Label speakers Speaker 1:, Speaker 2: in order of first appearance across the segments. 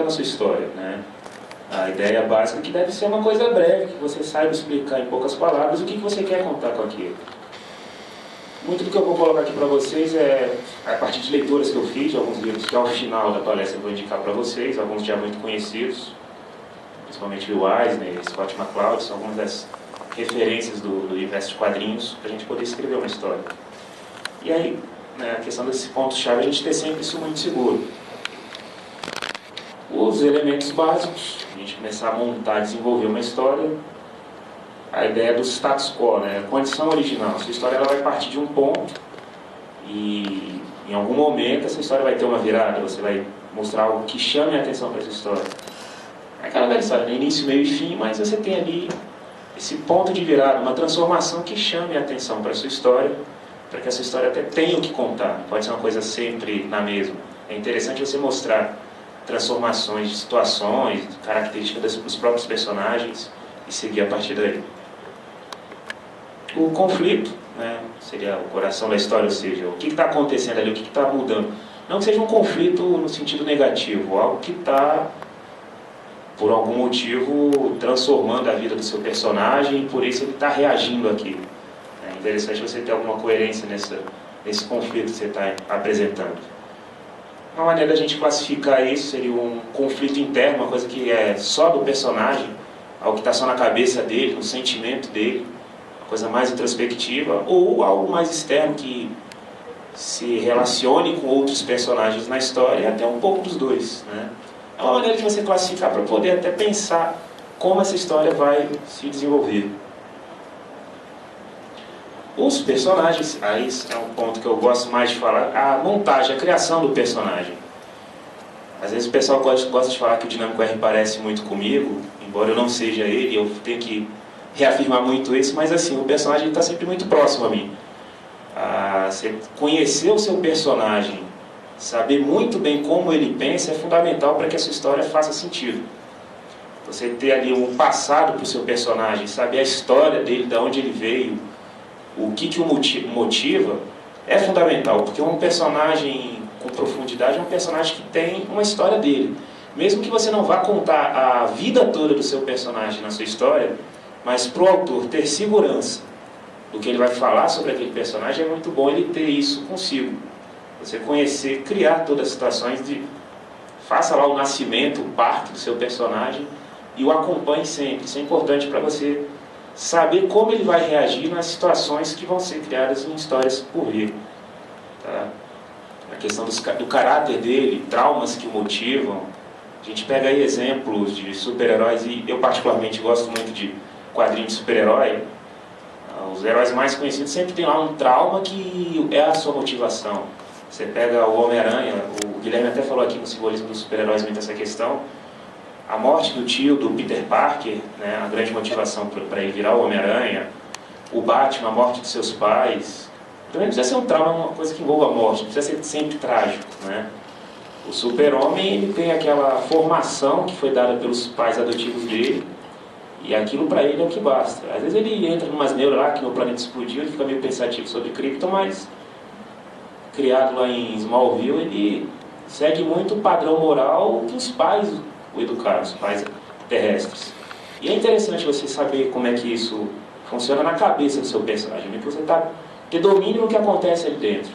Speaker 1: pela sua história, né? A ideia básica é que deve ser uma coisa breve, que você saiba explicar em poucas palavras o que você quer contar com aquilo. Muito do que eu vou colocar aqui para vocês é a partir de leituras que eu fiz, de alguns livros que ao final da palestra eu vou indicar para vocês, alguns já muito conhecidos, principalmente Will Eisner, Scott McCloud, são algumas das referências do universo de quadrinhos para a gente poder escrever uma história. E aí, né, a questão desse ponto-chave é a gente ter sempre isso muito seguro. Os elementos básicos, a gente começar a montar, desenvolver uma história, a ideia do status quo, né, a condição original. Essa história ela vai partir de um ponto e em algum momento essa história vai ter uma virada, você vai mostrar algo que chame a atenção para essa história. É aquela velha história, né, início, meio e fim, mas você tem ali esse ponto de virada, uma transformação que chame a atenção para a sua história, para que essa história até tenha o que contar, não pode ser uma coisa sempre na mesma. É interessante você mostrar transformações de situações, características dos próprios personagens e seguir a partir daí. O conflito, né, seria o coração da história, ou seja, o que está acontecendo ali, o que está mudando. Não que seja um conflito no sentido negativo, algo que está, por algum motivo, transformando a vida do seu personagem e por isso ele está reagindo àquilo. É interessante você ter alguma coerência nesse conflito que você está apresentando. Uma maneira da gente classificar isso seria um conflito interno, uma coisa que é só do personagem, algo que está só na cabeça dele, no sentimento dele, uma coisa mais introspectiva, ou algo mais externo que se relacione com outros personagens na história, e até um pouco dos dois, né? É uma maneira de você classificar para poder até pensar como essa história vai se desenvolver. Os personagens, aí é um ponto que eu gosto mais de falar, a montagem, a criação do personagem. Às vezes o pessoal gosta de falar que o Dinâmico R parece muito comigo, embora eu não seja ele, eu tenho que reafirmar muito isso, mas assim, o personagem está sempre muito próximo a mim. Você conhecer o seu personagem, saber muito bem como ele pensa é fundamental para que a sua história faça sentido. Você ter ali um passado para o seu personagem, saber a história dele, de onde ele veio, o que o motiva, é fundamental, porque um personagem com profundidade é um personagem que tem uma história dele. Mesmo que você não vá contar a vida toda do seu personagem na sua história, mas para o autor ter segurança do que ele vai falar sobre aquele personagem, é muito bom ele ter isso consigo. Você conhecer, criar todas as situações de... Faça lá o nascimento, o parto do seu personagem e o acompanhe sempre. Isso é importante para você saber como ele vai reagir nas situações que vão ser criadas em histórias por vir. Tá? A questão do caráter dele, traumas que o motivam. A gente pega aí exemplos de super-heróis, e eu particularmente gosto muito de quadrinhos de super-herói. Os heróis mais conhecidos sempre tem lá um trauma que é a sua motivação. Você pega o Homem-Aranha, o Guilherme até falou aqui no simbolismo dos super-heróis muito essa questão. A morte do tio, do Peter Parker, né, a grande motivação para ele virar o Homem-Aranha. O Batman, a morte de seus pais. Também não precisa ser um trauma, uma coisa que envolva a morte, não precisa ser sempre trágico, né? O super-homem, ele tem aquela formação que foi dada pelos pais adotivos dele, e aquilo para ele é o que basta. Às vezes ele entra numas neuras lá, que no planeta explodiu, ele fica meio pensativo sobre Krypton, mas criado lá em Smallville, ele segue muito o padrão moral que os pais o educaram, os pais terrestres. E é interessante você saber como é que isso funciona na cabeça do seu personagem, que você ter domínio do que acontece ali dentro.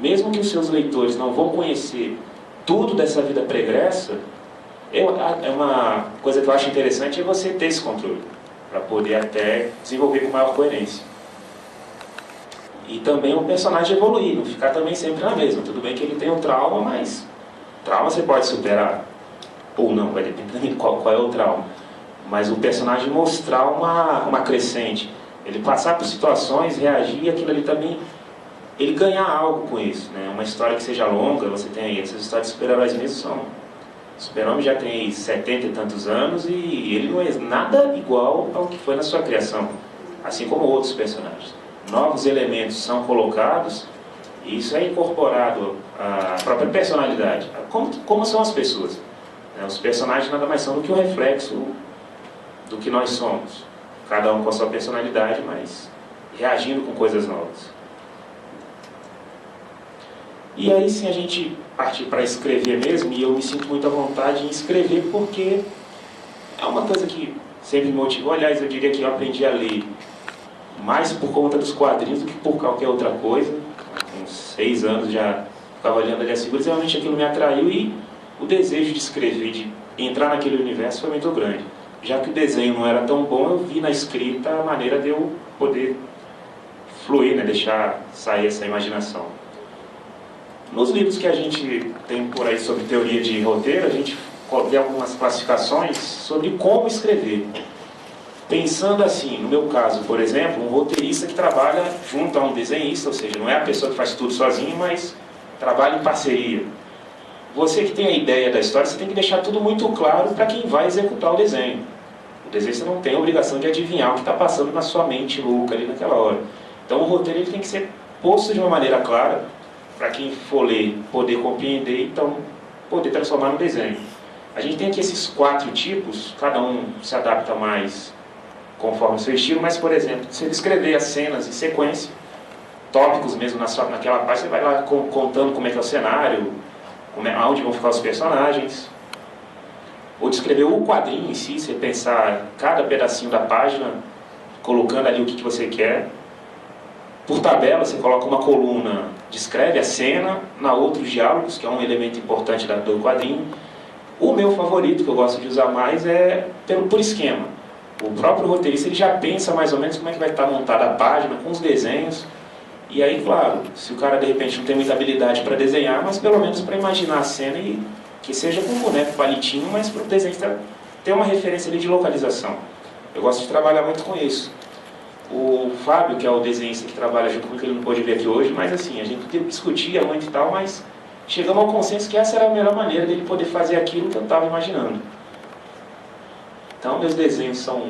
Speaker 1: Mesmo que os seus leitores não vão conhecer tudo dessa vida pregressa, é uma coisa que eu acho interessante é você ter esse controle, para poder até desenvolver com maior coerência. E também o personagem evoluir, não ficar também sempre na mesma. Tudo bem que ele tem um trauma, mas trauma você pode superar, ou não, vai depender de qual é o trauma. Mas o personagem mostrar uma crescente, ele passar por situações, reagir, e aquilo ali também, ele ganhar algo com isso, né? Uma história que seja longa, você tem aí, essas histórias de super-heróis mesmo são... O super-homem já tem 70 e tantos anos e ele não é nada igual ao que foi na sua criação, assim como outros personagens. Novos elementos são colocados e isso é incorporado à própria personalidade. Como são as pessoas? Os personagens nada mais são do que um reflexo do que nós somos. Cada um com a sua personalidade, mas reagindo com coisas novas. E aí sim a gente partir para escrever mesmo, e eu me sinto muito à vontade em escrever porque é uma coisa que sempre me motivou. Aliás, eu diria que eu aprendi a ler mais por conta dos quadrinhos do que por qualquer outra coisa. Com 6 anos já ficava olhando ali as figuras, e realmente aquilo me atraiu, e o desejo de escrever, de entrar naquele universo foi muito grande. Já que o desenho não era tão bom, eu vi na escrita a maneira de eu poder fluir, né? Deixar sair essa imaginação. Nos livros que a gente tem por aí sobre teoria de roteiro, a gente tem algumas classificações sobre como escrever. Pensando assim, no meu caso, por exemplo, um roteirista que trabalha junto a um desenhista, ou seja, não é a pessoa que faz tudo sozinho, mas trabalha em parceria. Você que tem a ideia da história, você tem que deixar tudo muito claro para quem vai executar o desenho. O desenhista não tem a obrigação de adivinhar o que está passando na sua mente louca ali naquela hora. Então o roteiro ele tem que ser posto de uma maneira clara, para quem for ler poder compreender, então poder transformar no desenho. A gente tem aqui esses 4 tipos, cada um se adapta mais conforme o seu estilo, mas, por exemplo, se ele escrever as cenas em sequência, tópicos mesmo naquela parte, você vai lá contando como é que é o cenário, onde vão ficar os personagens. Ou descrever o quadrinho em si, você pensar cada pedacinho da página, colocando ali o que você quer. Por tabela, você coloca uma coluna, descreve a cena, na outra os diálogos, que é um elemento importante do quadrinho. O meu favorito, que eu gosto de usar mais, é por esquema. O próprio roteirista ele já pensa mais ou menos como é que vai estar montada a página, com os desenhos. E aí, claro, se o cara de repente não tem muita habilidade para desenhar, mas pelo menos para imaginar a cena, e que seja com um boneco palitinho, mas para o desenhista ter uma referência ali de localização. Eu gosto de trabalhar muito com isso. O Fábio, que é o desenhista que trabalha junto comigo, ele não pôde vir aqui hoje, mas assim, a gente discutia muito e tal, mas chegamos ao consenso que essa era a melhor maneira dele poder fazer aquilo que eu estava imaginando. Então, meus desenhos são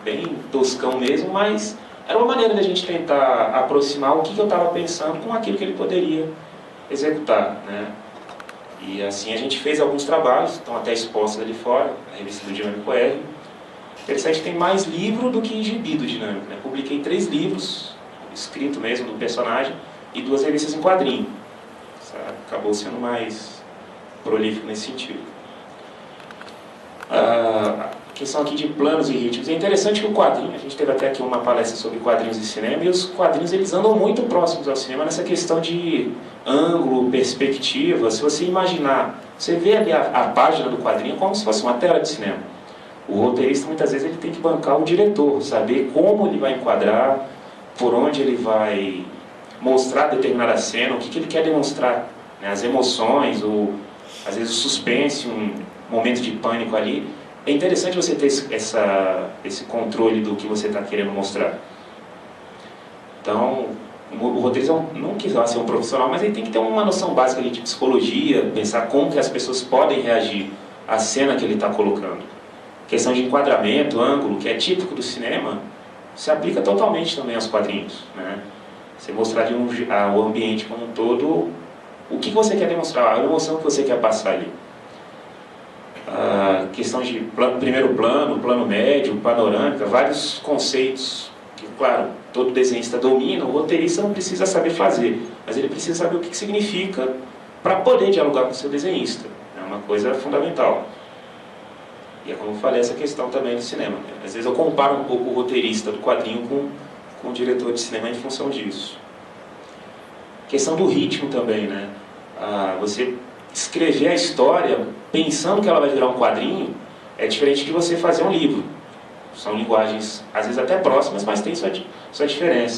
Speaker 1: bem toscão mesmo, mas era uma maneira da gente tentar aproximar o que eu estava pensando com aquilo que ele poderia executar, né? E assim a gente fez alguns trabalhos, estão até expostos ali fora, a revista do Dinâmico R. Interessante que tem mais livro do que gibi do Dinâmico, né? Publiquei 3 livros, escrito mesmo do personagem, e 2 revistas em quadrinho. Acabou sendo mais prolífico nesse sentido. A questão aqui de planos e ritmos. É interessante que o quadrinho, a gente teve até aqui uma palestra sobre quadrinhos e cinema, e os quadrinhos eles andam muito próximos ao cinema nessa questão de ângulo, perspectiva. Se você imaginar, você vê ali a página do quadrinho como se fosse uma tela de cinema. O roteirista muitas vezes ele tem que bancar o diretor, saber como ele vai enquadrar, por onde ele vai mostrar determinada cena, o que ele quer demonstrar, né? As emoções, ou às vezes o suspense, um momento de pânico ali. É interessante você ter esse controle do que você está querendo mostrar. Então, o roteirista não quis ser um profissional, mas ele tem que ter uma noção básica ali de psicologia, pensar como que as pessoas podem reagir à cena que ele está colocando. Questão de enquadramento, ângulo, que é típico do cinema, se aplica totalmente também aos quadrinhos, né? Você mostrar o ambiente como um todo, o que você quer demonstrar, a emoção que você quer passar ali. A questão de primeiro plano, plano médio, panorâmica, vários conceitos que, claro, todo desenhista domina, o roteirista não precisa saber fazer, mas ele precisa saber o que significa para poder dialogar com o seu desenhista. É uma coisa fundamental. E é como eu falei, essa questão também do cinema. Às vezes eu comparo um pouco o roteirista do quadrinho com o diretor de cinema em função disso. Questão do ritmo também, né? Você escrever a história pensando que ela vai virar um quadrinho é diferente de você fazer um livro. São linguagens, às vezes até próximas, mas tem sua diferença.